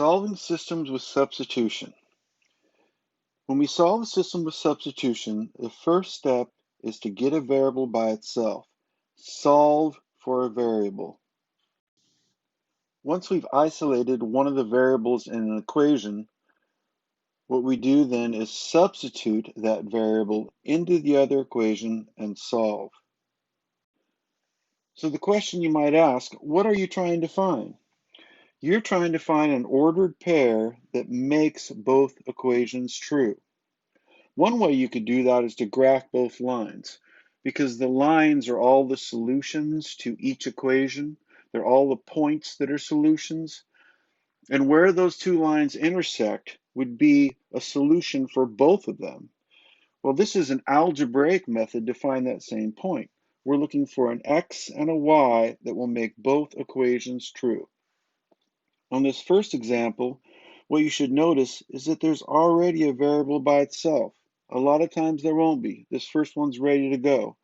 Solving systems with substitution. When we solve a system with substitution, the first step is to get a variable by itself. Solve for a variable. Once we've isolated one of the variables in an equation, what we do then is substitute that variable into the other equation and solve. So the question you might ask, what are you trying to find? You're trying to find an ordered pair that makes both equations true. One way you could do that is to graph both lines, because the lines are all the solutions to each equation. They're all the points that are solutions. And where those two lines intersect would be a solution for both of them. Well, this is an algebraic method to find that same point. We're looking for an x and a y that will make both equations true. On this first example, what you should notice is that there's already a variable by itself. A lot of times there won't be. This first one's ready to go.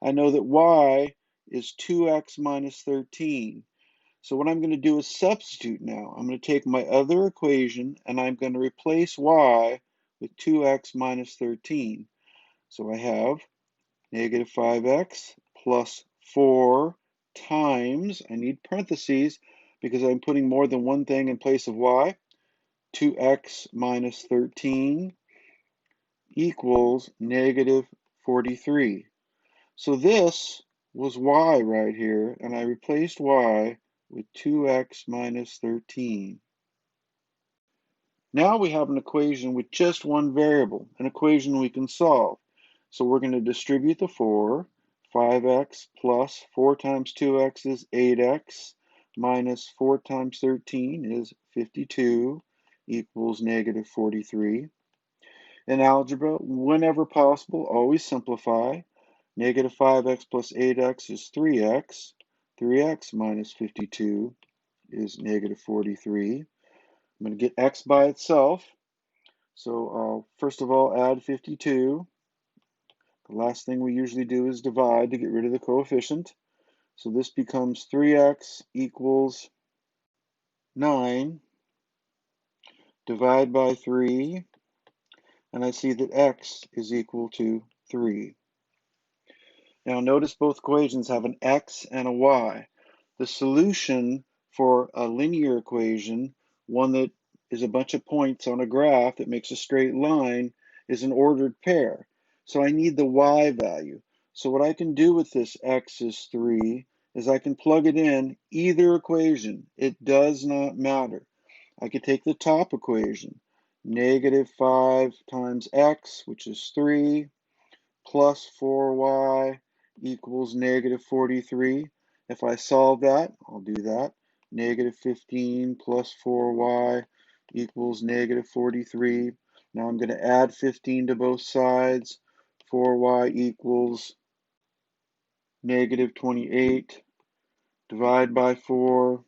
I know that y is 2x minus 13. So what I'm going to do is substitute now. I'm going to take my other equation and I'm going to replace y with 2x minus 13. So I have negative 5x plus 4 times, I need parentheses because I'm putting more than one thing in place of y, 2x minus 13 equals negative 43. So this was y right here, and I replaced y with 2x minus 13. Now we have an equation with just one variable, an equation we can solve. So we're going to distribute the 4. 5x plus 4 times 2x is 8x, minus 4 times 13 is 52, equals negative 43. In algebra, whenever possible, always simplify. Negative 5x plus 8x is 3x. 3x minus 52 is negative 43. I'm going to get x by itself. So I'll first of all add 52. The last thing we usually do is divide to get rid of the coefficient. So this becomes 3x equals 9. Divide by 3. And I see that x is equal to 3. Now notice both equations have an x and a y. The solution for a linear equation, one that is a bunch of points on a graph that makes a straight line, is an ordered pair. So I need the y value. So what I can do with this x is 3 is I can plug it in either equation. It does not matter. I could take the top equation, negative 5 times x, which is 3, plus 4y equals negative 43. If I solve that, I'll do that. Negative 15 plus 4y equals negative 43. Now I'm going to add 15 to both sides. 4y equals negative 28. Divide by 4,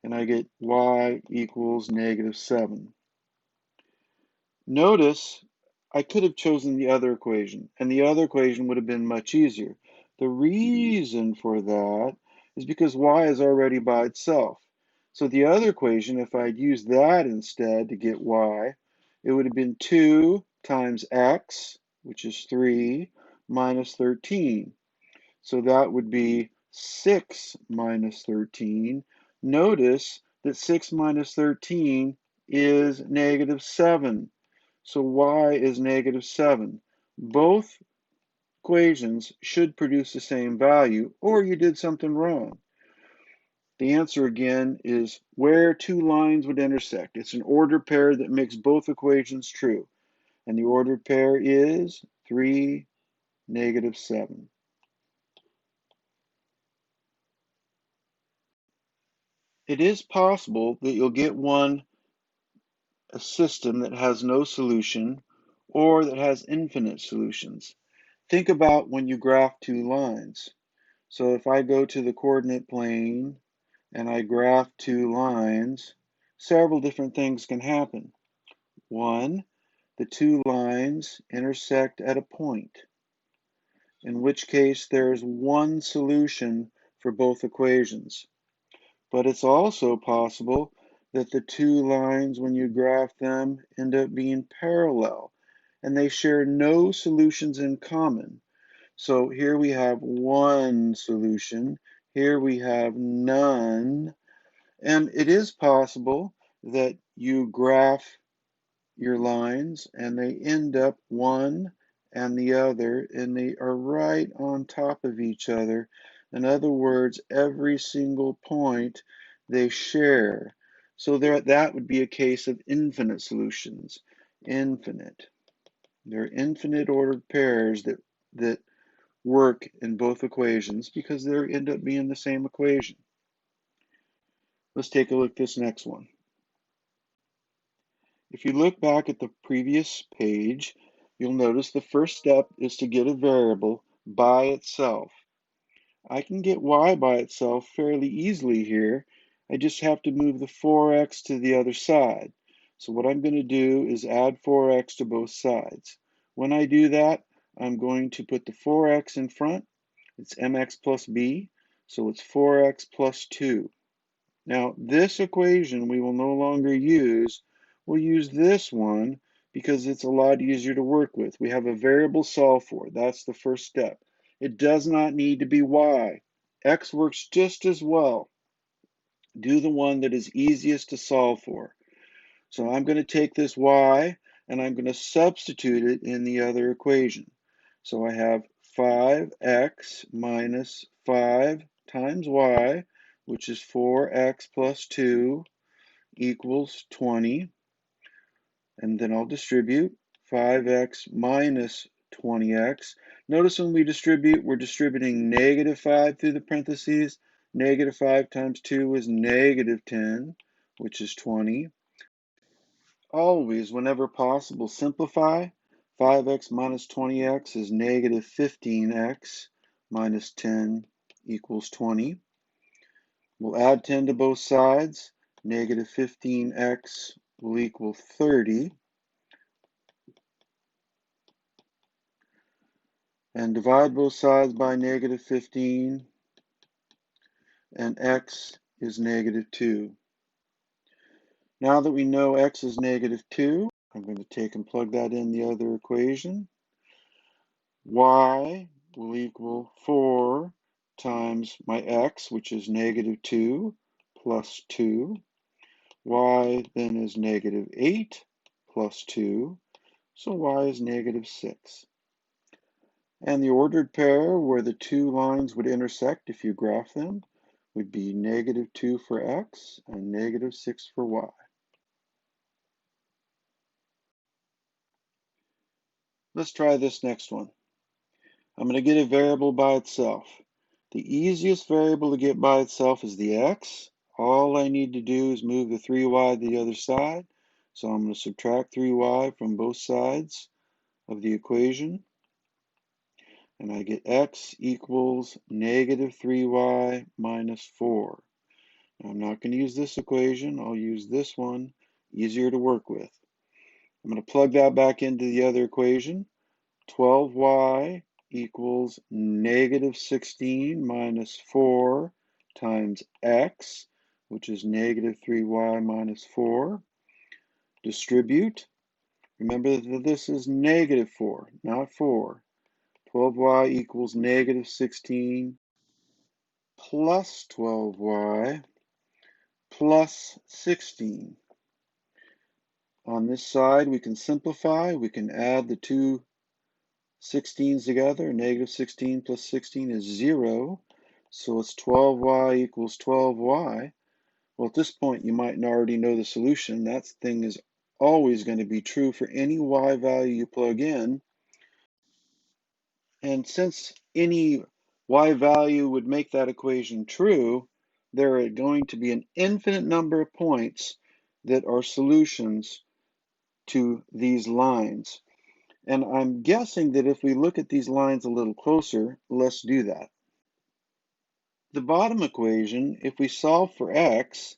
and I get y equals negative 7. Notice I could have chosen the other equation, and the other equation would have been much easier. The reason for that is because y is already by itself. So the other equation, if I'd used that instead to get y, it would have been 2 times x, which is 3, minus 13. So that would be 6 minus 13. Notice that 6 minus 13 is negative 7. So y is negative 7. Both equations should produce the same value, or you did something wrong. The answer again is where two lines would intersect. It's an ordered pair that makes both equations true. And the ordered pair is 3, negative 7. It is possible that you'll get a system that has no solution or that has infinite solutions. Think about when you graph two lines. So if I go to the coordinate plane and I graph two lines, several different things can happen. One, the two lines intersect at a point, in which case there is one solution for both equations. But it's also possible that the two lines, when you graph them, end up being parallel, and they share no solutions in common. So here we have one solution, here we have none, and it is possible that you graph your lines and they end up one and the other, and they are right on top of each other. In other words, every single point they share. So that would be a case of infinite solutions. Infinite. There are infinite ordered pairs that work in both equations because they end up being the same equation. Let's take a look at this next one. If you look back at the previous page, you'll notice the first step is to get a variable by itself. I can get y by itself fairly easily here. I just have to move the 4x to the other side. So what I'm going to do is add 4x to both sides. When I do that, I'm going to put the 4x in front. It's mx plus b, so it's 4x plus 2. Now, this equation we will no longer use. We'll use this one because it's a lot easier to work with. We have a variable solve for. That's the first step. It does not need to be y. X works just as well. Do the one that is easiest to solve for. So I'm going to take this y and I'm going to substitute it in the other equation. So I have 5x minus 5 times y, which is 4x plus 2 equals 20. And then I'll distribute 5x minus 20x. Notice when we distribute, we're distributing negative 5 through the parentheses. Negative 5 times 2 is negative 10, which is 20. Always, whenever possible, simplify. 5x minus 20x is negative 15x minus 10 equals 20. We'll add 10 to both sides. Negative 15x will equal 30. And divide both sides by negative 15, and x is negative 2. Now that we know x is negative 2, I'm going to take and plug that in the other equation. Y will equal 4 times my x, which is negative 2, plus 2. Y then is negative 8 plus 2, so y is negative 6. And the ordered pair where the two lines would intersect if you graph them would be negative 2 for x and negative 6 for y. Let's try this next one. I'm going to get a variable by itself. The easiest variable to get by itself is the x. All I need to do is move the 3y to the other side. So I'm going to subtract 3y from both sides of the equation. And I get x equals negative 3y minus 4. Now, I'm not going to use this equation. I'll use this one, easier to work with. I'm going to plug that back into the other equation. 12y equals negative 16 minus 4 times x, which is negative 3y minus 4. Distribute. Remember that this is negative 4, not 4. 12y equals negative 16 plus 12y plus 16. On this side, we can simplify. We can add the two 16s together. Negative 16 plus 16 is 0. So it's 12y equals 12y. Well, at this point, you might already know the solution. That thing is always going to be true for any y value you plug in. And since any y value would make that equation true, there are going to be an infinite number of points that are solutions to these lines. And I'm guessing that if we look at these lines a little closer, let's do that. The bottom equation, if we solve for x,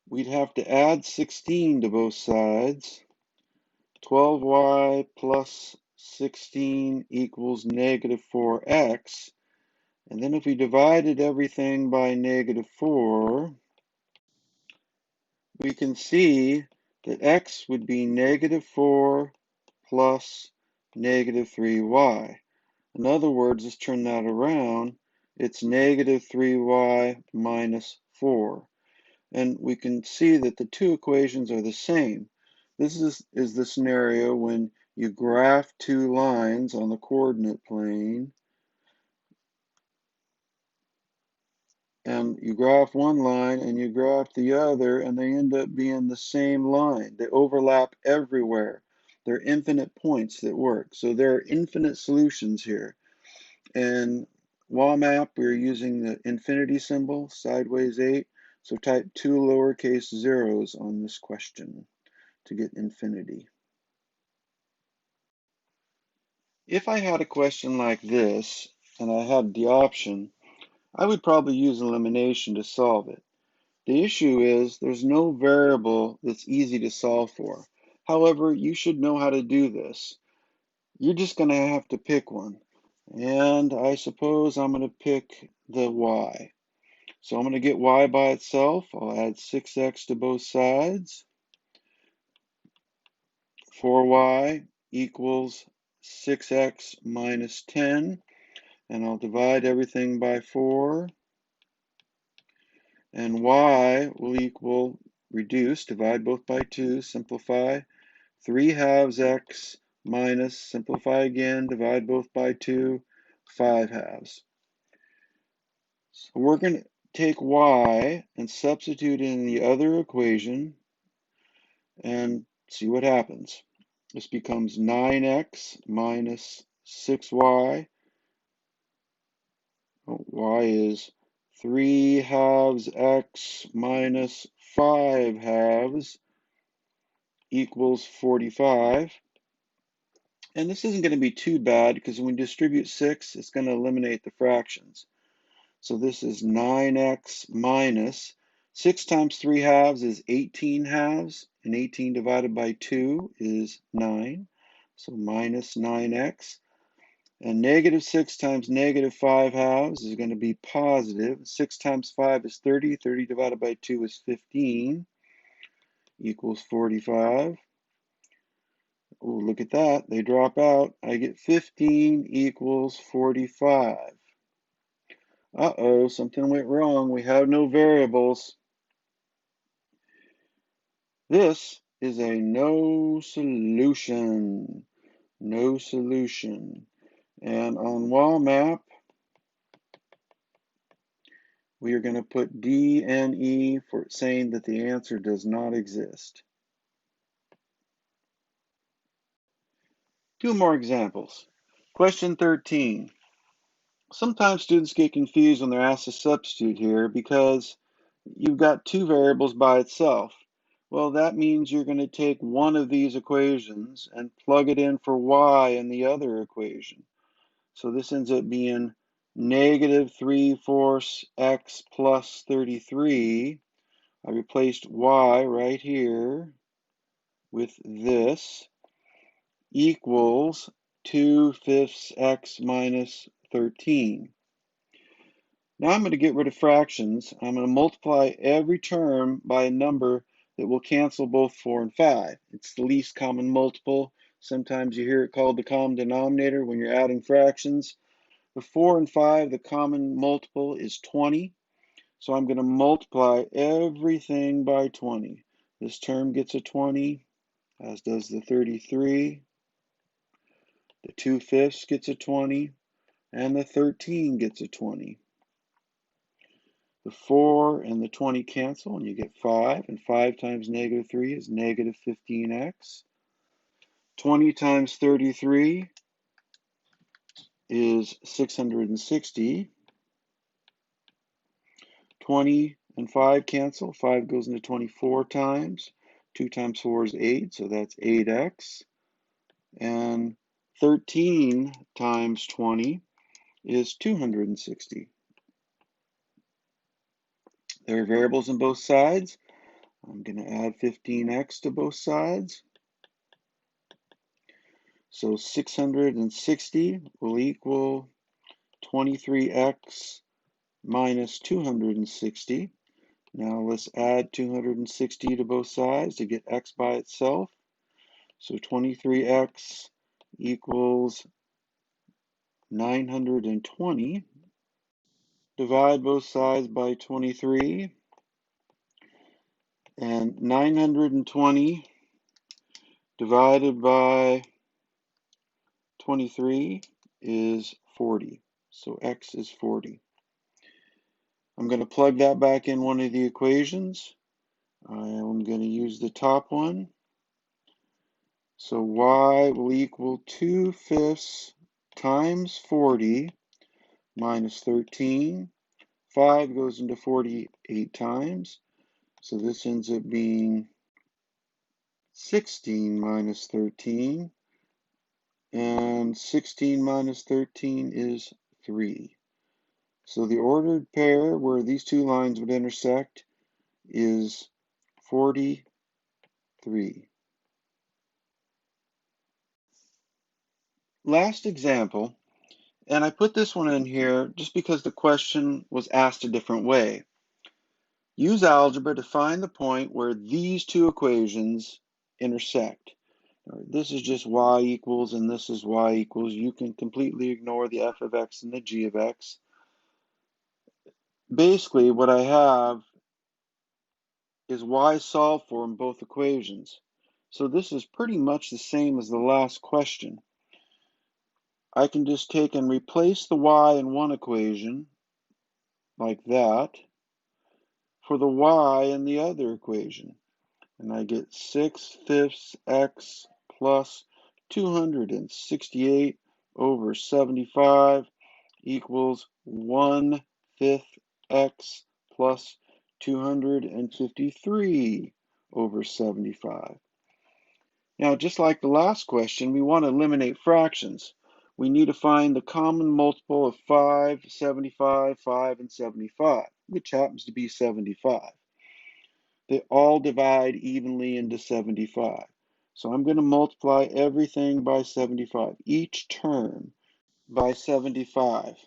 we'd have to add 16 to both sides. 12y plus 16 equals negative 4x. And then if we divided everything by negative 4, we can see that x would be -4 plus -3y. In other words, let's turn that around. It's -3y minus 4. And we can see that the two equations are the same. This is the scenario when you graph two lines on the coordinate plane, and you graph one line and you graph the other, and they end up being the same line. They overlap everywhere. There are infinite points that work. So there are infinite solutions here. And WAMAP, we're using the infinity symbol, sideways 8. So type 2 lowercase zeros on this question to get infinity. If I had a question like this, and I had the option, I would probably use elimination to solve it. The issue is there's no variable that's easy to solve for. However, you should know how to do this. You're just going to have to pick one. And I suppose I'm going to pick the y. So I'm going to get y by itself. I'll add 6x to both sides. 4y equals 6x minus 10. And I'll divide everything by 4. And y will equal, reduce, divide both by 2, simplify. 3/2 x minus, simplify again, divide both by 2, 5/2. So we're going to take y and substitute in the other equation and see what happens. This becomes 9x minus 6y. Y is 3/2 x minus 5/2 equals 45. And this isn't going to be too bad because when we distribute 6, it's going to eliminate the fractions. So this is 9x minus 6 times 3/2 is 18/2, and 18 divided by 2 is 9. So minus 9x. And -6 times -5/2 is going to be positive. 6 times 5 is 30. 30 divided by 2 is 15 equals 45. Oh, look at that. They drop out. I get 15 equals 45. Uh-oh, something went wrong. We have no variables. This is a no solution. No solution. And on WAMAP, we are going to put D and E for saying that the answer does not exist. Two more examples. Question 13. Sometimes students get confused when they're asked to substitute here because you've got two variables by itself. Well, that means you're going to take one of these equations and plug it in for y in the other equation. So this ends up being -3/4 x plus 33. I replaced y right here with this equals 2/5 x minus 13. Now I'm going to get rid of fractions. I'm going to multiply every term by a number that will cancel both 4 and 5. It's the least common multiple. Sometimes you hear it called the common denominator when you're adding fractions. The 4 and 5, the common multiple is 20. So I'm going to multiply everything by 20. This term gets a 20, as does the 33. The 2/5 gets a 20, and the 13 gets a 20. The 4 and the 20 cancel, and you get 5, and 5 times -3 is -15x. 20 times 33 is 660. 20 and 5 cancel. 5 goes into 24 times. 2 times 4 is 8, so that's 8x. And 13 times 20 is 260. There are variables on both sides. I'm going to add 15x to both sides. So 660 will equal 23x minus 260. Now let's add 260 to both sides to get x by itself. So 23x equals 920. Divide both sides by 23. And 920 divided by 23 is 40. So x is 40. I'm going to plug that back in one of the equations. I'm going to use the top one. So y will equal 2/5 times 40 minus 13. 5 goes into 40 8 times. So this ends up being 16 minus 13. And 16 minus 13 is 3. So the ordered pair where these two lines would intersect is 43. Last example, and I put this one in here just because the question was asked a different way. Use algebra to find the point where these two equations intersect. This is just y equals and this is y equals. You can completely ignore the f of x and the g of x. Basically, what I have is y solved for in both equations. So this is pretty much the same as the last question. I can just take and replace the y in one equation, like that, for the y in the other equation. And I get 6/5 x plus 268 over 75 equals 1/5 x plus 253 over 75. Now, just like the last question, we want to eliminate fractions. We need to find the common multiple of 5, 75, 5, and 75, which happens to be 75. They all divide evenly into 75. So I'm going to multiply everything by 75, each term by 75.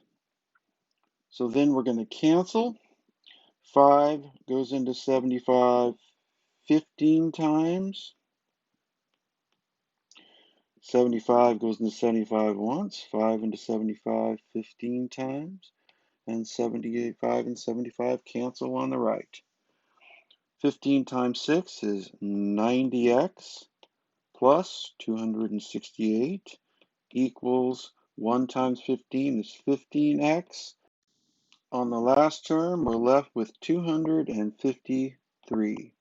So then we're going to cancel. 5 goes into 75 15 times. 75 goes into 75 once. 5 into 75 15 times. And 75 and 75 cancel on the right. 15 times 6 is 90x plus 268 equals 1 times 15 is 15x. On the last term, we're left with 253.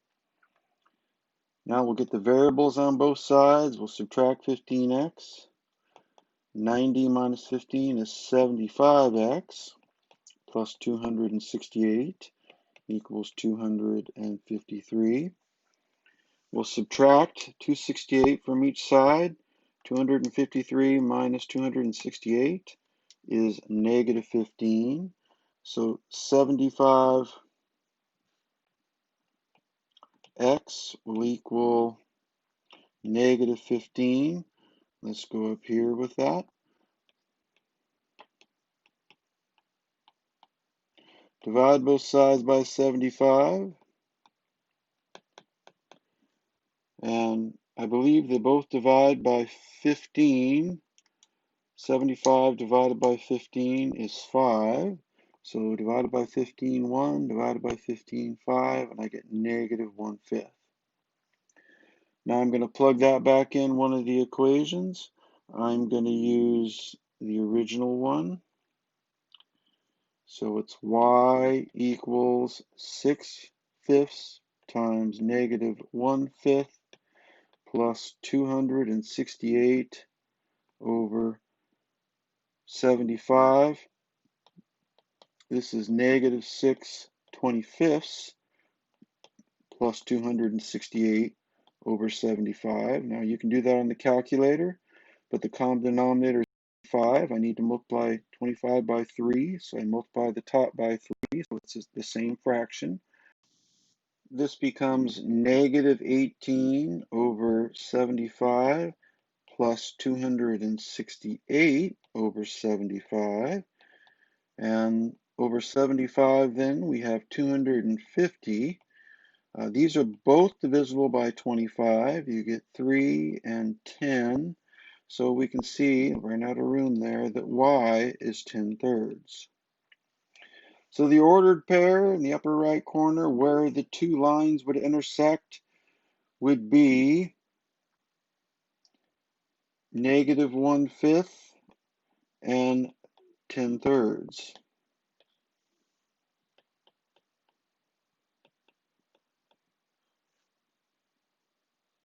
Now we'll get the variables on both sides. We'll subtract 15x. 90 minus 15 is 75x plus 268 equals 253. We'll subtract 268 from each side. 253 minus 268 is negative 15. So 75x will equal negative 15. Let's go up here with that. Divide both sides by 75. And I believe they both divide by 15. 75 divided by 15 is 5. So divided by 15, 1, divided by 15, 5, and I get negative 1/5. Now I'm going to plug that back in one of the equations. I'm going to use the original one. So it's y equals 6/5 times negative 1/5 plus 268 over 75. This is negative 6/25 plus 268 over 75. Now you can do that on the calculator, but the common denominator is 5. I need to multiply 25 by 3, so I multiply the top by 3, so it's the same fraction. This becomes negative 18 over 75 plus 268 over 75. And over 75, then we have 250. These are both divisible by 25. You get 3 and 10. So we can see, ran out of room there, that y is 10/3. So the ordered pair in the upper right corner where the two lines would intersect would be -1/5 and 10/3.